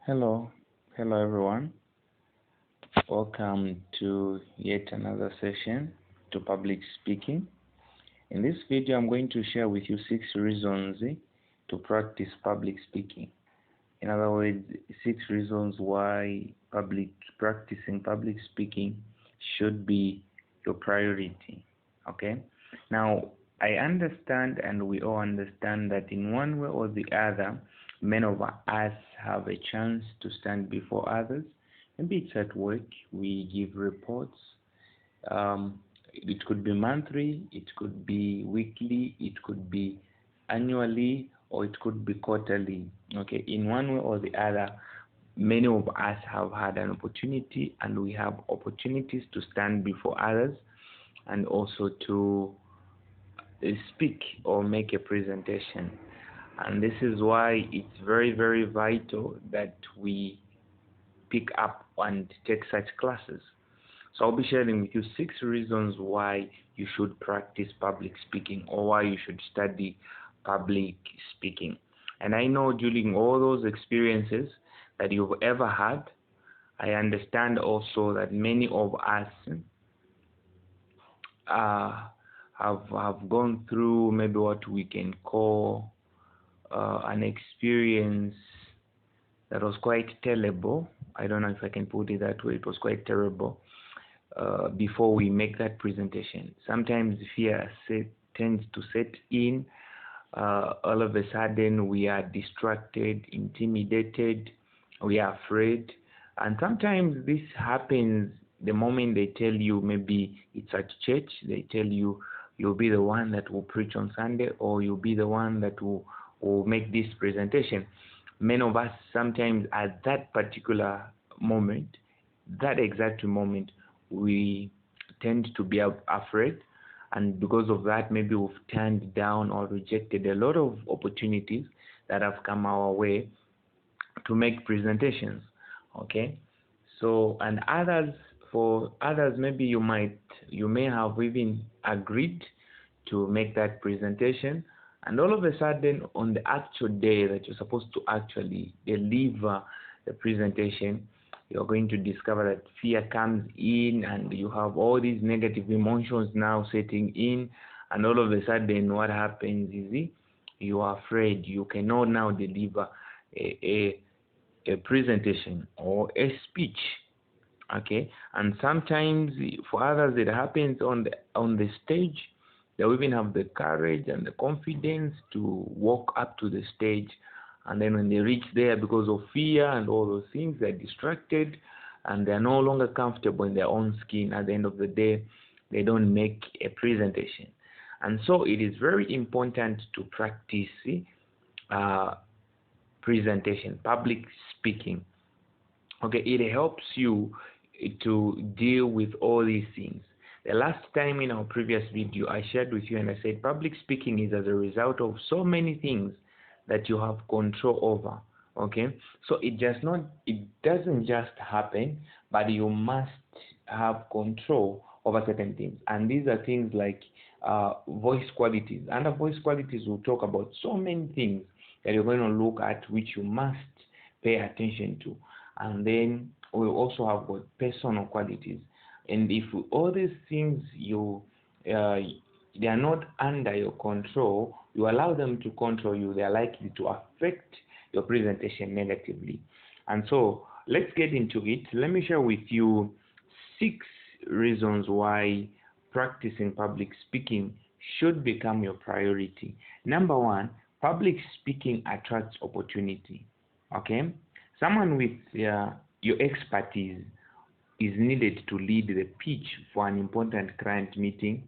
Hello, hello everyone. Welcome to yet another session to public speaking. In this video, I'm going to share with you 6 reasons to practice public speaking. In other words, 6 reasons why practicing public speaking should be your priority. Okay. Now, I understand, and we all understand that in one way or the other, many of us have a chance to stand before others. Maybe it's at work, we give reports. It could be monthly, it could be weekly, it could be annually, or it could be quarterly. Okay, in one way or the other, many of us have had an opportunity, and we have opportunities to stand before others and also to speak or make a presentation. And this is why it's very, very vital that we pick up and take such classes. So I'll be sharing with you 6 reasons why you should practice public speaking, or why you should study public speaking. And I know during all those experiences that you've ever had, I understand also that many of us have gone through maybe what we can call an experience that was quite terrible. I don't know if I can put it that way. It was quite terrible before we make that presentation. Sometimes fear tends to set in. All of a sudden, we are distracted, intimidated, we are afraid. And sometimes this happens the moment they tell you, maybe it's at church, they tell you you'll be the one that will preach on Sunday, or you'll be the one that will make this presentation. Many of us sometimes at that particular moment, that exact moment, we tend to be afraid, and because of that, maybe we've turned down or rejected a lot of opportunities that have come our way to make presentations. Okay, so for others, maybe you may have even agreed to make that presentation, and all of a sudden, on the actual day that you're supposed to actually deliver the presentation, you're going to discover that fear comes in, and you have all these negative emotions now setting in, and all of a sudden what happens is you are afraid you cannot now deliver a presentation or a speech. Okay, and sometimes for others it happens on the stage. They even have the courage and the confidence to walk up to the stage, and then when they reach there, because of fear and all those things, they're distracted and they're no longer comfortable in their own skin. At the end of the day, they don't make a presentation. And so it is very important to practice presentation, public speaking. Okay, it helps you to deal with all these things. The last time in our previous video, I shared with you and I said public speaking is as a result of so many things that you have control over. Okay, so it doesn't just happen, but you must have control over certain things. And these are things like voice qualities. Under voice qualities, we'll talk about so many things that you're going to look at, which you must pay attention to. And then we'll also have got personal qualities. And if all these things they are not under your control, you allow them to control you, they are likely to affect your presentation negatively. And so let's get into it. Let me share with you 6 reasons why practicing public speaking should become your priority. Number 1, public speaking attracts opportunity. Okay, someone with your expertise is needed to lead the pitch for an important client meeting.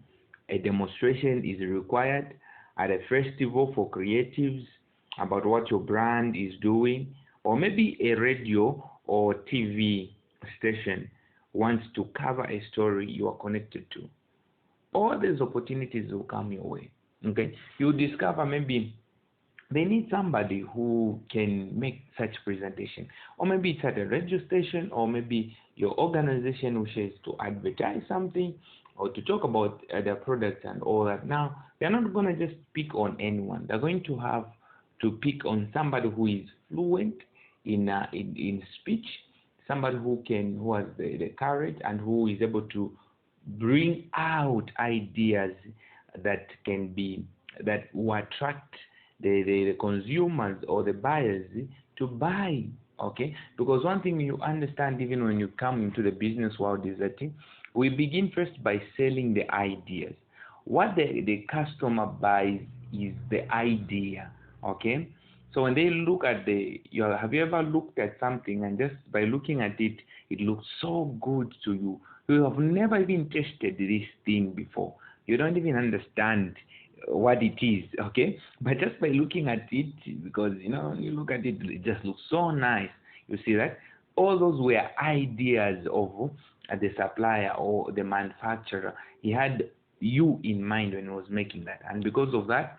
A demonstration is required at a festival for creatives about what your brand is doing, or maybe a radio or TV station wants to cover a story you are connected to. All these opportunities will come your way. Okay, you'll discover maybe they need somebody who can make such presentation, or maybe it's at a radio station, or maybe your organization wishes to advertise something or to talk about their products and all that. Now, they're not going to just pick on anyone. They're going to have to pick on somebody who is fluent in speech, somebody who has the courage and who is able to bring out ideas that can be that will attract the consumers or the buyers to buy. Okay, because one thing you understand even when you come into the business world is that we begin first by selling the ideas. What the customer buys is the idea. Okay, so when they look at have you ever looked at something and just by looking at it, it looks so good to you. You have never even tested this thing before. You don't even understand what it is, okay? But just by looking at it, because when you look at it, it just looks so nice. You see that? All those were ideas of the supplier or the manufacturer. He had you in mind when he was making that, and because of that,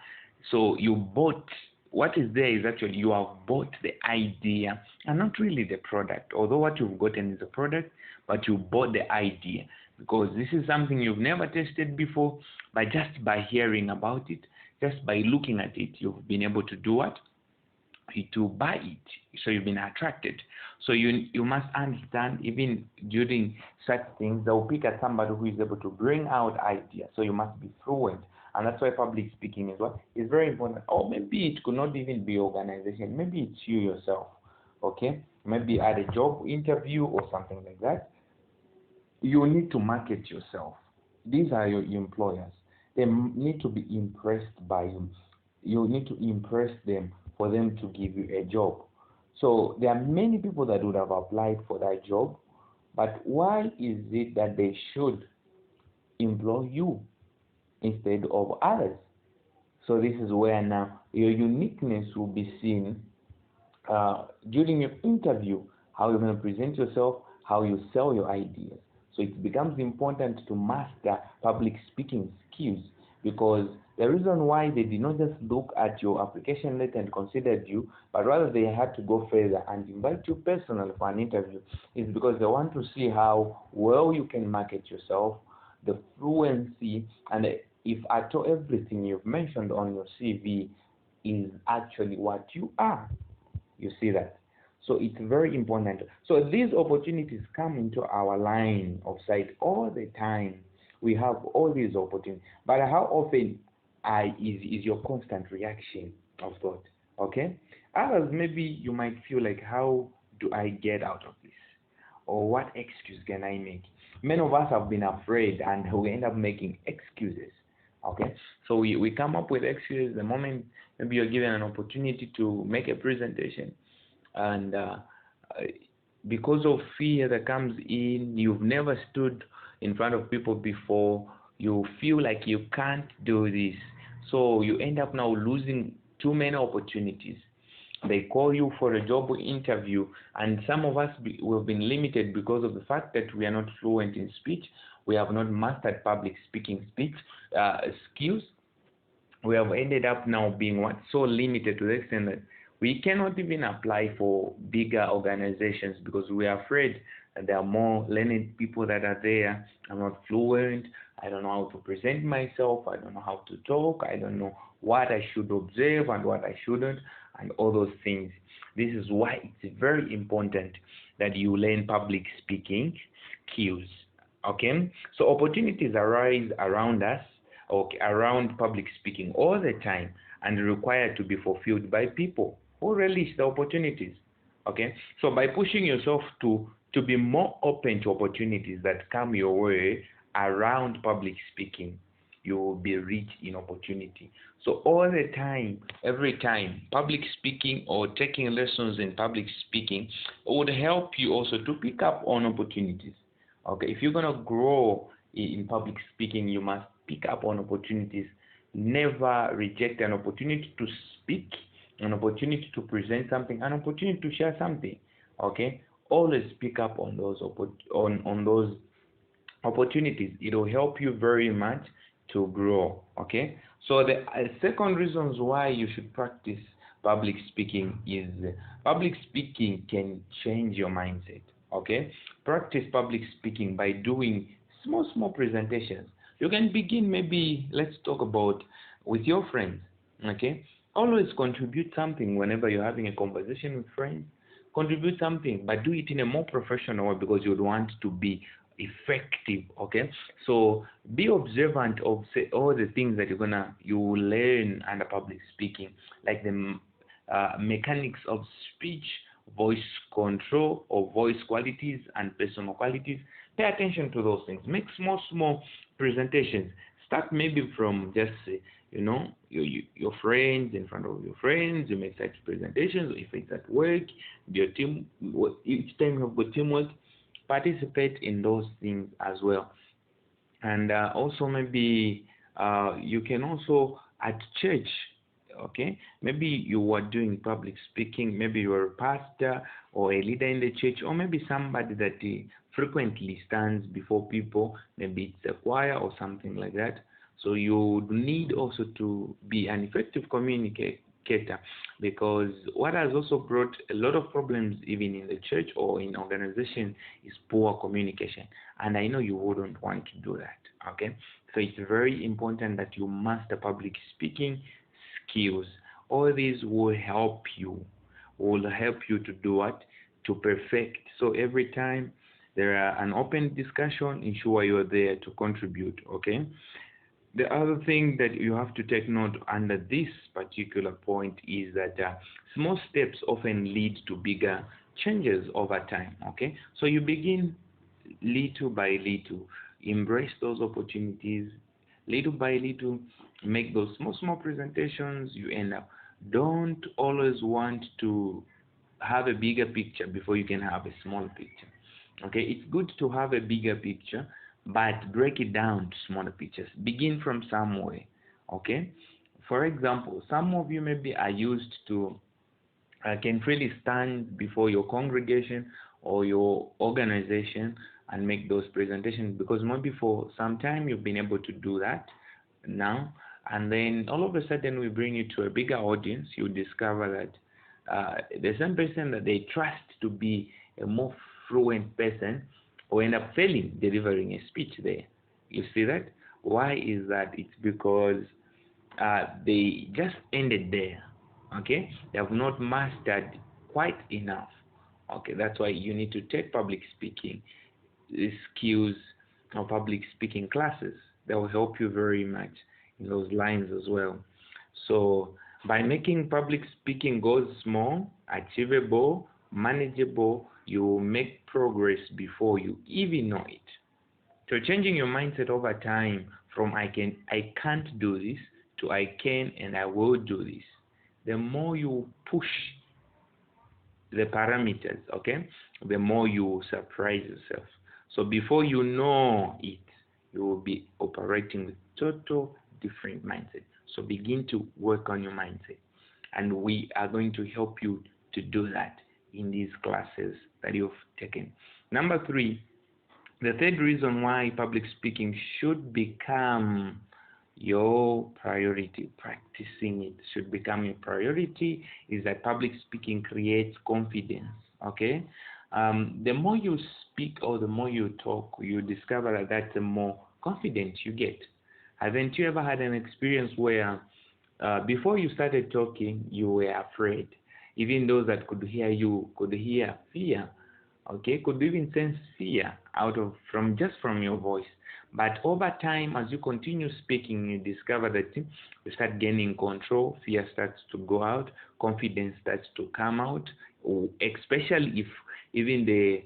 so you bought. What is there is actually you have bought the idea and not really the product. Although what you've gotten is a product, but you bought the idea because this is something you've never tested before. But just by hearing about it, just by looking at it, you've been able to do what? To buy it. So you've been attracted. So you must understand, even during such things, they'll pick at somebody who is able to bring out ideas. So you must be fluent. And that's why public speaking is very important. Or maybe it could not even be organization. Maybe it's you yourself. Okay? Maybe at a job interview or something like that. You need to market yourself. These are your employers. They need to be impressed by you. You need to impress them for them to give you a job. So there are many people that would have applied for that job, but why is it that they should employ you instead of others? So this is where now your uniqueness will be seen during your interview, how you're going to present yourself, how you sell your ideas. So it becomes important to master public speaking skills, because the reason why they did not just look at your application letter and considered you, but rather they had to go further and invite you personally for an interview is because they want to see how well you can market yourself, the fluency, and if at all everything you've mentioned on your CV is actually what you are. You see that? So it's very important. So these opportunities come into our line of sight all the time. We have all these opportunities. But how often is your constant reaction of thought? Okay? Others, maybe you might feel like, how do I get out of this? Or what excuse can I make? Many of us have been afraid and we end up making excuses. Okay? So we come up with excuses the moment maybe you're given an opportunity to make a presentation. And because of fear that comes in, you've never stood in front of people before, you feel like you can't do this. So you end up now losing too many opportunities. They call you for a job interview, and some of us we've been limited because of the fact that we are not fluent in speech. We have not mastered public speaking skills. We have ended up now being so limited to the extent that we cannot even apply for bigger organizations because we are afraid that there are more learned people that are there. I'm not fluent. I don't know how to present myself. I don't know how to talk. I don't know what I should observe and what I shouldn't, and all those things. This is why it's very important that you learn public speaking skills. Okay? So opportunities arise around us, or around public speaking all the time, and require to be fulfilled by people who relish the opportunities. Okay, so by pushing yourself to be more open to opportunities that come your way around public speaking, you will be rich in opportunity. So all the time, every time, public speaking or taking lessons in public speaking would help you also to pick up on opportunities. Okay, if you're going to grow in public speaking, you must pick up on opportunities. Never reject an opportunity to speak, an opportunity to present something, an opportunity to share something. Okay, always pick up on those on those opportunities. It will help you very much to grow. Okay, so the second reasons why you should practice public speaking is public speaking can change your mindset. Okay, practice public speaking by doing small presentations. You can begin, maybe let's talk about with your friends. Okay, always contribute something whenever you're having a conversation with friends. contribute something, but do it in a more professional way because you would want to be effective. Okay, so be observant of all the things that you will learn under public speaking, like the mechanics of speech, voice control or voice qualities and personal qualities. Pay attention to those things. Make small presentations. Start maybe from just your friends, in front of your friends. You make such presentations. If it's at work, your team, each time you have got teamwork, participate in those things as well. And also maybe you can also at church. Okay, maybe you are doing public speaking, maybe you're a pastor or a leader in the church, or maybe somebody that frequently stands before people, maybe it's a choir or something like that. So you need also to be an effective communicator, because what has also brought a lot of problems even in the church or in organization is poor communication, and I know you wouldn't want to do that. Okay, so it's very important that you master public speaking skills. All these will help you to do what? To perfect. So every time there are an open discussion, ensure you're there to contribute. Okay, the other thing that you have to take note under this particular point is that small steps often lead to bigger changes over time. Okay, so you begin little by little, embrace those opportunities, little by little, make those small presentations. You end up, don't always want to have a bigger picture before you can have a small picture. Okay, it's good to have a bigger picture, but break it down to smaller pictures. Begin from somewhere. Okay, for example, some of you maybe are used to can really stand before your congregation or your organization and make those presentations, because maybe for some time you've been able to do that now, and then all of a sudden we bring you to a bigger audience. You discover that the same person that they trust to be a more fluent person will end up failing delivering a speech there. You see that? Why is that? It's because they just ended there. Okay, they have not mastered quite enough. Okay, that's why you need to take public speaking skills or public speaking classes. That will help you very much in those lines as well. So by making public speaking goals small, achievable, manageable, you will make progress before you even know it. So changing your mindset over time from I can't do this to I can and I will do this. The more you push the parameters, okay, the more you surprise yourself. So before you know it, you will be operating with total different mindset. So begin to work on your mindset, and we are going to help you to do that in these classes that you've taken. Number 3, the third reason why public speaking should become your priority, practicing it should become your priority, is that public speaking creates confidence. Okay, the more you speak or the more you talk, you discover that the more confident you get. Haven't you ever had an experience where before you started talking you were afraid? Even those that could hear you could hear fear. Okay, could even sense fear from your voice. But over time, as you continue speaking, you discover that you start gaining control, fear starts to go out, confidence starts to come out, especially if even the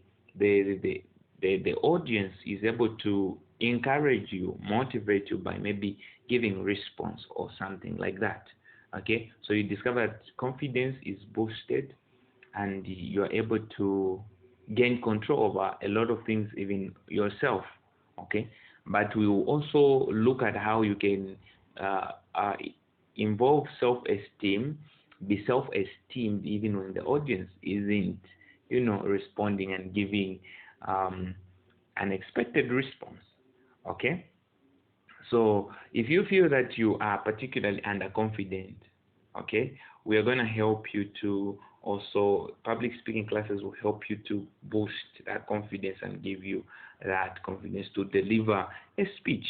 audience is able to encourage you, motivate you by maybe giving response or something like that. Okay, so you discover that confidence is boosted and you are able to gain control over a lot of things, even yourself. Okay, but we will also look at how you can involve self-esteem, be self-esteemed even when the audience isn't, responding and giving an expected response. Okay, so if you feel that you are particularly underconfident, okay, we are going to help you to also, public speaking classes will help you to boost that confidence and give you that confidence to deliver a speech.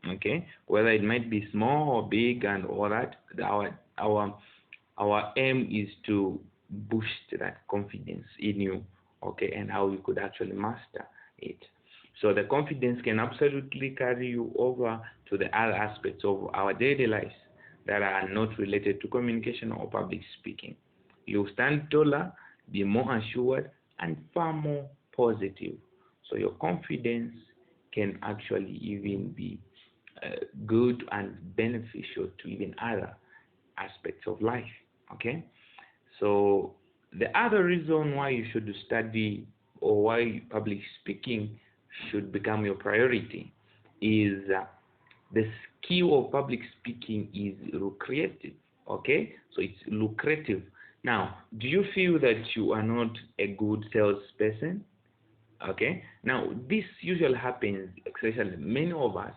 Okay, whether it might be small or big and all that, our aim is to boost that confidence in you, okay, and how you could actually master it. So the confidence can absolutely carry you over to the other aspects of our daily lives that are not related to communication or public speaking. You stand taller, be more assured, and far more positive. So your confidence can actually even be good and beneficial to even other aspects of life. Okay, so the other reason why you should study or why public speaking should become your priority is the skill of public speaking is lucrative. Okay, so it's lucrative. Now, do you feel that you are not a good salesperson? Okay, now this usually happens, especially many of us.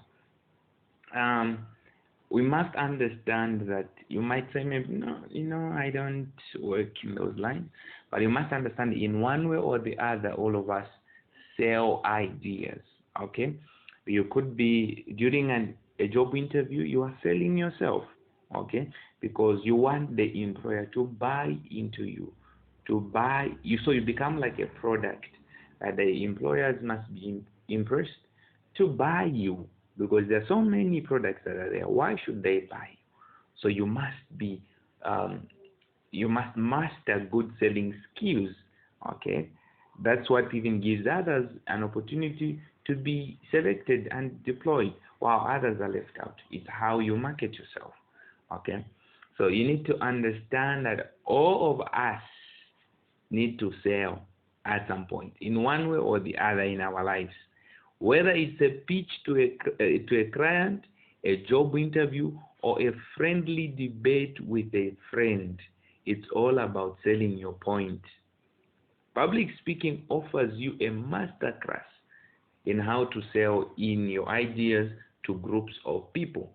Um, we must understand that you might say, maybe, no, I don't work in those lines, but you must understand in one way or the other, all of us sell ideas. Okay, you could be during a job interview, you are selling yourself. Okay, because you want the employer to buy into you, to buy you, so you become like a product that the employers must be impressed to buy you, because there are so many products that are there. Why should they buy you? So um, you must master good selling skills. Okay, that's what even gives others an opportunity to be selected and deployed while others are left out. It's how you market yourself. Okay, so you need to understand that all of us need to sell at some point in one way or the other in our lives, whether it's a pitch to a client, a job interview, or a friendly debate with a friend. It's all about selling your point. Public speaking offers you a masterclass in how to sell in your ideas to groups of people.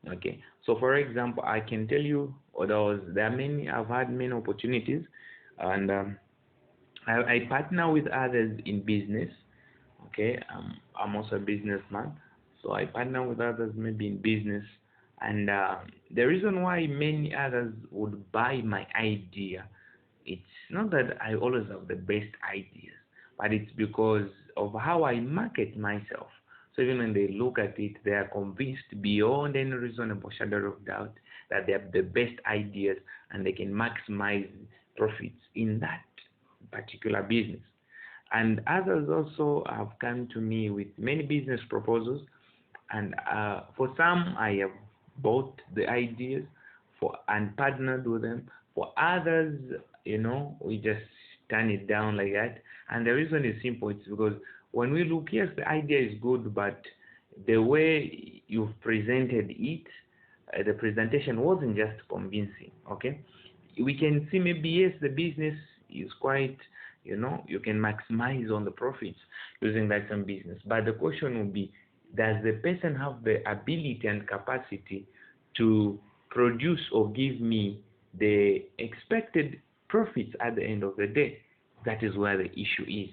Okay, so for example, I can tell you, there are many, I've had many opportunities, and I partner with others in business. Okay, I'm also a businessman, so I partner with others maybe in business, and the reason why many others would buy my idea, it's not that I always have the best ideas, but it's because of how I market myself. So even when they look at it, they are convinced beyond any reasonable shadow of doubt that they have the best ideas and they can maximize profits in that particular business. And others also have come to me with many business proposals, and for some I have bought the ideas for and partnered with them. For others, we just turn it down like that. And the reason is simple. It's because when we look, yes, the idea is good, but the way you've presented it, the presentation wasn't just convincing. Okay, we can see maybe, yes, the business is quite, you can maximize on the profits using that same business, but the question will be, does the person have the ability and capacity to produce or give me the expected profits at the end of the day? That is where the issue is.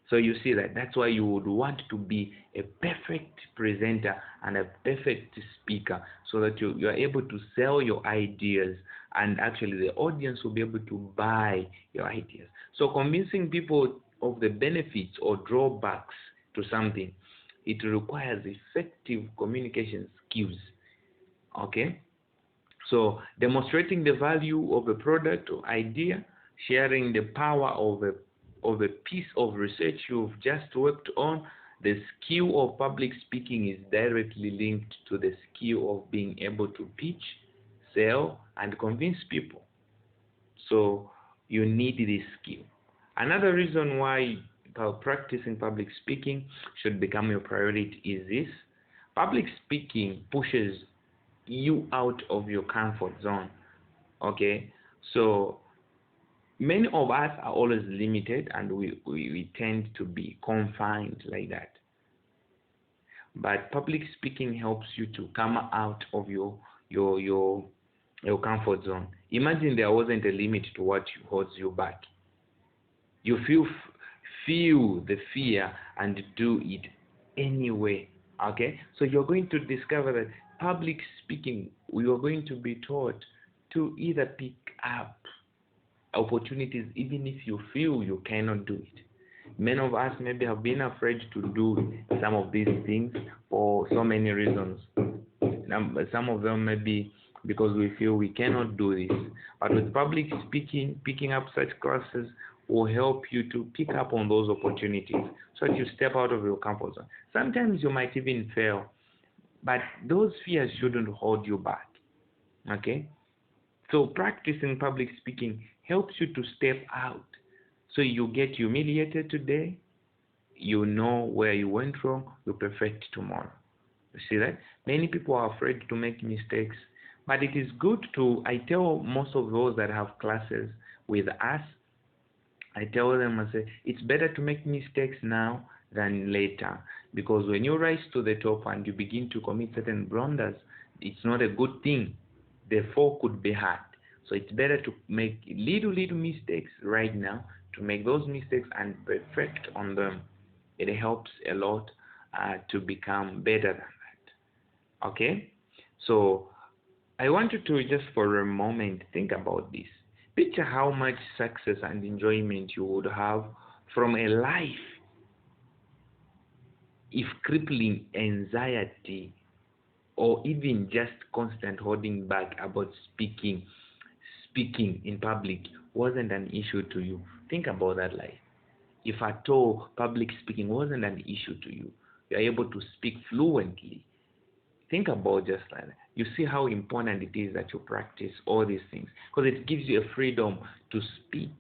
So you see that's why you would want to be a perfect presenter and a perfect speaker, so that you are able to sell your ideas, and actually the audience will be able to buy your ideas. So convincing people of the benefits or drawbacks to something, it requires effective communication skills. Okay, so demonstrating the value of a product or idea, sharing the power of a piece of research you've just worked on. The skill of public speaking is directly linked to the skill of being able to pitch, sell, and convince people. So you need this skill. Another reason why practicing public speaking should become your priority is this: public speaking pushes you out of your comfort zone. Okay, so many of us are always limited, and we tend to be confined like that. But public speaking helps you to come out of your your your comfort zone. Imagine there wasn't a limit to what holds you back. You feel the fear and do it anyway. Okay, so you're going to discover that public speaking, you're going to be taught to either pick up opportunities even if you feel you cannot do it. Many of us maybe have been afraid to do some of these things for so many reasons. Some of them may be because we feel we cannot do this. But with public speaking, picking up such classes will help you to pick up on those opportunities so that you step out of your comfort zone. Sometimes you might even fail, but those fears shouldn't hold you back. Okay? So practicing public speaking helps you to step out. So you get humiliated today, you know where you went wrong, you perfect tomorrow. You see that? Many people are afraid to make mistakes, but it is good to, I tell most of those that have classes with us, I tell them, I say, it's better to make mistakes now than later, because when you rise to the top and you begin to commit certain blunders, it's not a good thing. The fall could be hard. So it's better to make little mistakes right now, to make those mistakes and perfect on them. It helps a lot to become better than that. Okay? So I want you to just for a moment think about this. Picture how much success and enjoyment you would have from a life if crippling anxiety or even just constant holding back about speaking in public wasn't an issue to you. Think about that life. If at all public speaking wasn't an issue to you, you're able to speak fluently. Think about just like that. You see how important it is that you practice all these things, because it gives you a freedom to speak.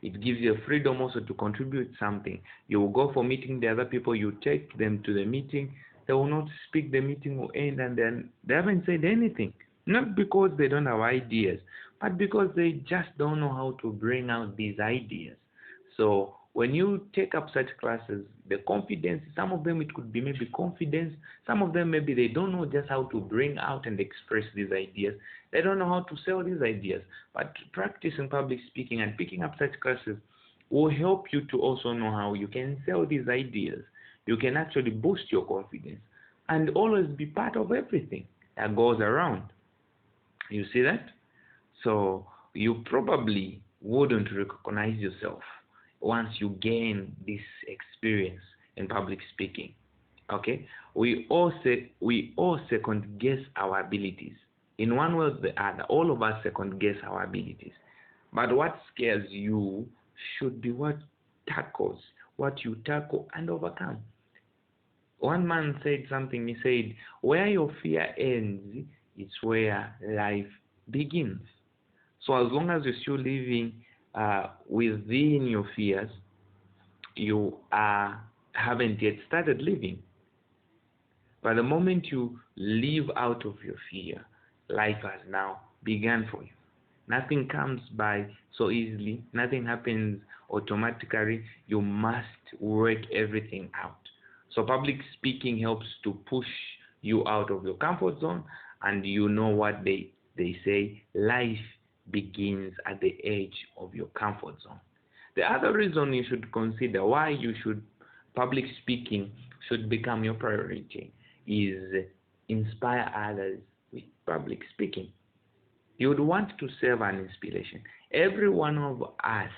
It gives you a freedom also to contribute something. You will go for meeting the other people, you take them to the meeting, they will not speak, the meeting will end, and then they haven't said anything. Not because they don't have ideas, but because they just don't know how to bring out these ideas. So when you take up such classes, the confidence, some of them it could be maybe confidence, some of them maybe they don't know just how to bring out and express these ideas. They don't know how to sell these ideas. But practicing public speaking and picking up such classes will help you to also know how you can sell these ideas. You can actually boost your confidence and always be part of everything that goes around. You see that? So you probably wouldn't recognize yourself once you gain this experience in public speaking. Okay? We all second guess our abilities. In one way or the other, all of us second guess our abilities. But what scares you should be what you tackle and overcome. One man said something, he said, where your fear ends, it's where life begins. So as long as you're still living within your fears, you haven't yet started living. But the moment you live out of your fear, life has now begun for you. Nothing comes by so easily. Nothing happens automatically. You must work everything out. So public speaking helps to push you out of your comfort zone, and you know what they say, life begins at the edge of your comfort zone. The other reason you should consider why public speaking should become your priority is inspire others with public speaking. You would want to serve an inspiration. Every one of us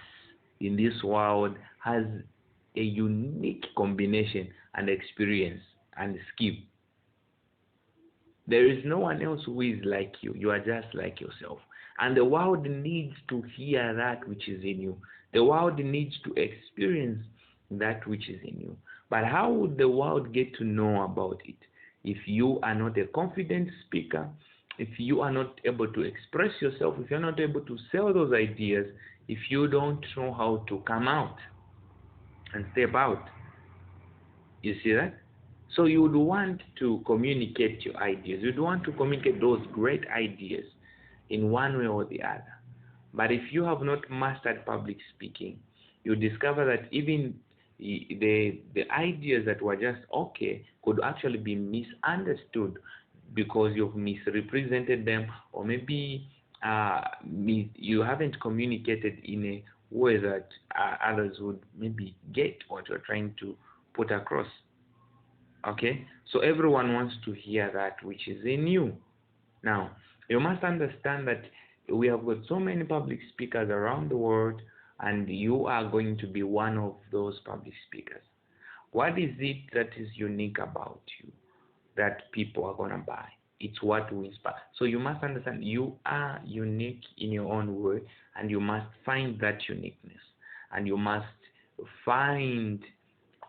in this world has a unique combination and experience and skill. There is no one else who is like you. You are just like yourself. And the world needs to hear that which is in you. The world needs to experience that which is in you. But how would the world get to know about it if you are not a confident speaker, if you are not able to express yourself, if you're not able to sell those ideas, if you don't know how to come out and step out? You see that? So you would want to communicate your ideas. You'd want to communicate those great ideas in one way or the other. But if you have not mastered public speaking, you discover that even the ideas that were just okay could actually be misunderstood because you've misrepresented them, or maybe you haven't communicated in a way that others would maybe get what you're trying to put across. Okay, so everyone wants to hear that which is in you. Now, you must understand that We have got so many public speakers around the world, and you are going to be one of those public speakers. What is it that is unique about you that people are going to buy? It's what we inspire. So you must understand you are unique in your own way, and you must find that uniqueness. And you must find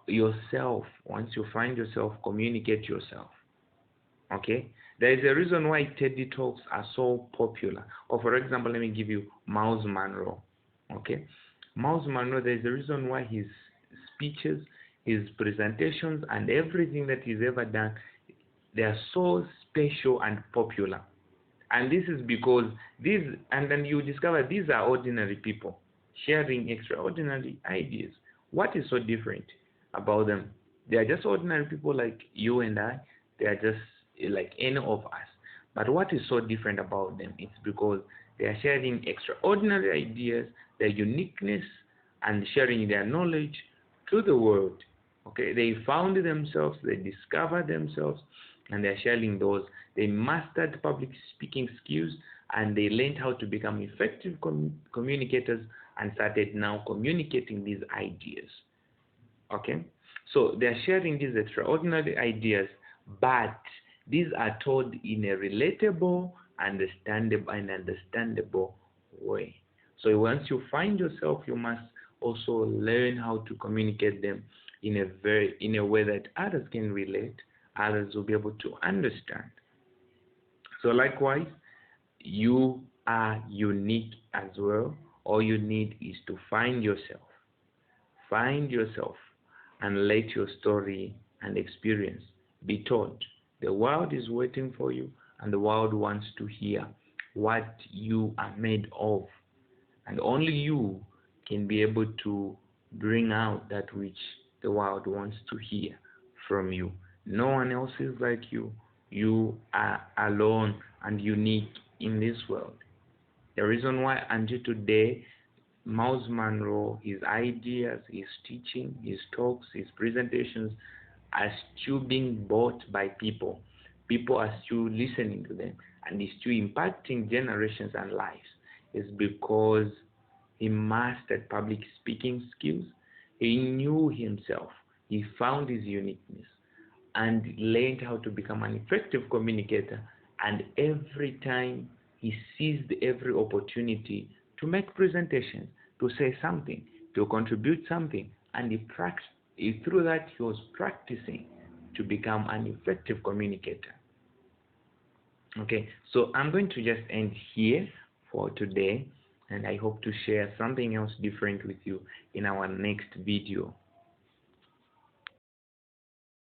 yourself. Once you find yourself, communicate yourself. Okay? There is a reason why TED Talks are so popular. Or for example, let me give you Miles Monroe. Okay? Miles Monroe, there is a reason why his speeches, his presentations, and everything that he's ever done, they are so special and popular. And this is because and then you discover these are ordinary people sharing extraordinary ideas. What is so different about them? They are just ordinary people like you and I. They are just like any of us. But what is so different about them? It's because they are sharing extraordinary ideas, their uniqueness, and sharing their knowledge to the world. Okay, they found themselves, they discovered themselves, and they're sharing those. They mastered public speaking skills, and they learned how to become effective communicators, and started now communicating these ideas. Okay, so they're sharing these extraordinary ideas, but these are told in a relatable, understandable way. So once you find yourself, you must also learn how to communicate them in a way that others can relate, others will be able to understand. So likewise, you are unique as well. All you need is to find yourself. Find yourself and let your story and experience be told. The world is waiting for you, and the world wants to hear what you are made of. And only you can be able to bring out that which the world wants to hear from you. No one else is like you. You are alone and unique in this world. The reason why until today, Miles Monroe, his ideas, his teaching, his talks, his presentations are still being bought by people. People are still listening to them, and he's still impacting generations and lives. Is because he mastered public speaking skills. He knew himself. He found his uniqueness and learned how to become an effective communicator. And every time he seized every opportunity to make presentations, to say something, to contribute something, and through that he was practicing to become an effective communicator. Okay, so I'm going to just end here for today, and I hope to share something else different with you in our next video.